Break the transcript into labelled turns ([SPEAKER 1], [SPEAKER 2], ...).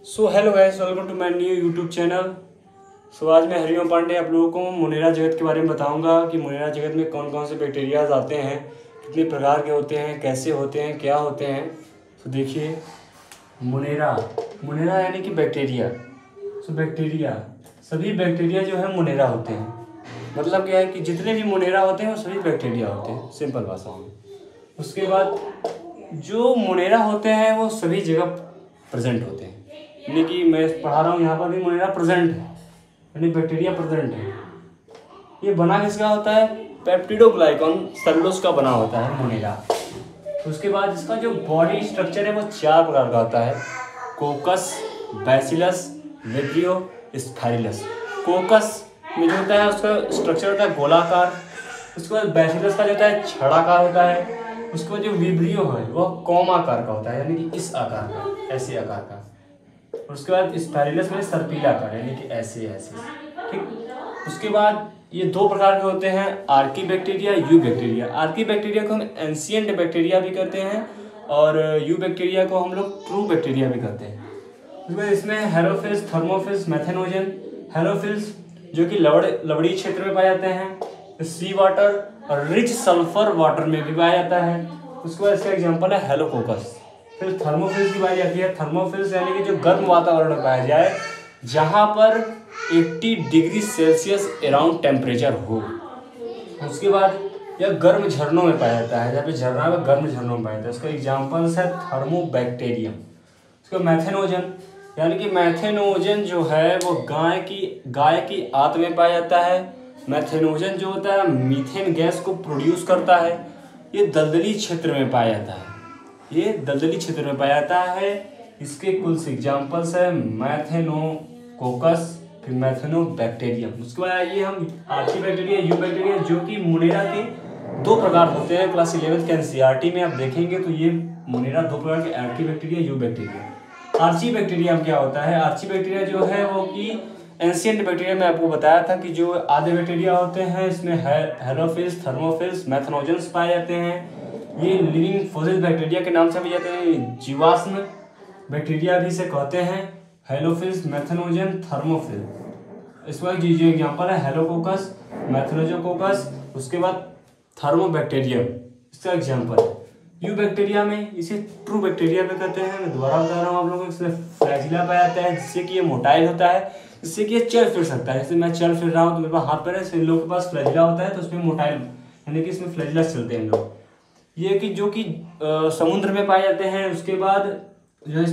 [SPEAKER 1] So hello guys, welcome to my new YouTube channel. So आज मैं हरिओम पांडे आप लोगों को मोनेरा जगत के बारे में बताऊंगा कि मोनेरा जगत में कौन कौन से बैक्टीरियाज आते हैं, कितने प्रकार के होते हैं, कैसे होते हैं, क्या होते हैं। तो देखिए, मोनेरा मोनेरा यानी कि बैक्टीरिया। सो बैक्टीरिया, सभी बैक्टीरिया जो है मोनेरा होते हैं। मतलब क्या है कि जितने भी मोनेरा होते हैं वो सभी बैक्टीरिया होते हैं, सिंपल भाषा में। उसके बाद जो मोनेरा होते हैं वो सभी जगह प्रेजेंट होते हैं, यानी कि मैं पढ़ा रहा हूँ यहाँ पर भी मोनेरा प्रेजेंट है, यानी बैक्टीरिया प्रेजेंट है। ये बना किसका होता है? पेप्टिडोग्लाइकॉन सेलुलोज का बना होता है मोनेरा। उसके बाद इसका जो बॉडी स्ट्रक्चर है वो 4 प्रकार का होता है: कोकस, बैसिलस, विब्रियो, स्पाइरलस। कोकस में जो होता है उसका स्ट्रक्चर होता है गोलाकार। उसके बाद बैसिलस का जो होता है छड़ाकार होता है। उसके बाद जो विब्रियो है वह कॉम आकार का होता है, यानी कि इस आकार का, ऐसे आकार का। उसके बाद स्पाइरलस में सर्पिल आकार, यानी कि ऐसे ऐसे, ठीक। उसके बाद ये 2 प्रकार के होते हैं: Archie bacteria, you bacteria. Archie bacteria को हम एंशिएंट बैक्टीरिया भी कहते हैं और यू बैक्टीरिया को हम लोग ट्रू बैक्टीरिया भी कहते हैं। उसके बाद इसमें हेलोफिल्स, थर्मोफिल्स, मेथेनोजन। हेलोफिल्स जो कि लवड़ी क्षेत्र में पाए जाते हैं, सी वाटर और रिच सल्फर वाटर में भी पाया जाता है। उसके बाद इसका एग्जाम्पल है हेलोकोकस। फिर थर्मोफिल्स की बात आती है। थर्मोफिल्स यानी कि जो गर्म वातावरण में पाया जाए, जहाँ पर 80 डिग्री सेल्सियस अराउंड टेम्परेचर हो। उसके बाद यह गर्म झरनों में पाया जाता है, जहाँ पे झरना में गर्म झरनों में पाया जाता है। उसका एग्जाम्पल्स है थर्मोबैक्टीरियम। उसका मैथेनोजन, यानी कि मैथेनोजन जो है वो गाय की आंत में पाया जाता है। मैथेनोजन जो होता है मीथेन गैस को प्रोड्यूस करता है। ये दलदली क्षेत्र में पाया जाता है, ये दलदली क्षेत्र में पाया जाता है। इसके कुछ एग्जाम्पल्स है मैथेनोकोकस, फिर मैथेनोबैक्टीरियम। उसके बाद आइए हम आर्ची बैक्टीरिया, यू बैक्टीरिया, जो कि मोनेरा के 2 प्रकार होते हैं। क्लास 11 के एनसीईआरटी में आप देखेंगे तो ये मोनेरा 2 प्रकार के, archaebacteria, eubacteria. Archaebacteria क्या होता है? आर्ची बैक्टीरिया जो है वो कि एंशिएंट बैक्टीरिया में आपको बताया था कि जो आधे बैक्टीरिया होते हैं इसमें हेलोफिल्स, थर्मोफिल्स, मैथेनोजन्स पाए जाते हैं। ये लिविंग फोसिल बैक्टीरिया के नाम से भी जाते हैं, जीवाश्म बैक्टीरिया भी से कहते हैं। हेलोफिल्स, मैथेनोजन, थर्मोफिल। इसका जो एग्जाम्पल है हेलोकोकस, मैथेनोजोकोकस। उसके बाद थर्मोबैक्टीरियम, इसका एग्जाम्पल है। यू बैक्टीरिया में इसे ट्रू बैक्टीरिया भी कहते हैं। मैं दोबारा बता रहा हूँ आप लोगों को, इसमें फ्लैजिला पाया जाता है, जिससे कि ये मोटाइल होता है, जिससे कि ये चल फिर सकता है। जैसे मैं चल फिर रहा हूँ तो मेरे पास हाथ पैर है, इन लोगों के पास फ्लैजिला होता है तो उसमें मोटाइल, यानी कि इसमें फ्लैजिला चलते हैं लोग। ये कि जो कि समुद्र में पाए जाते हैं। उसके बाद जो इसमें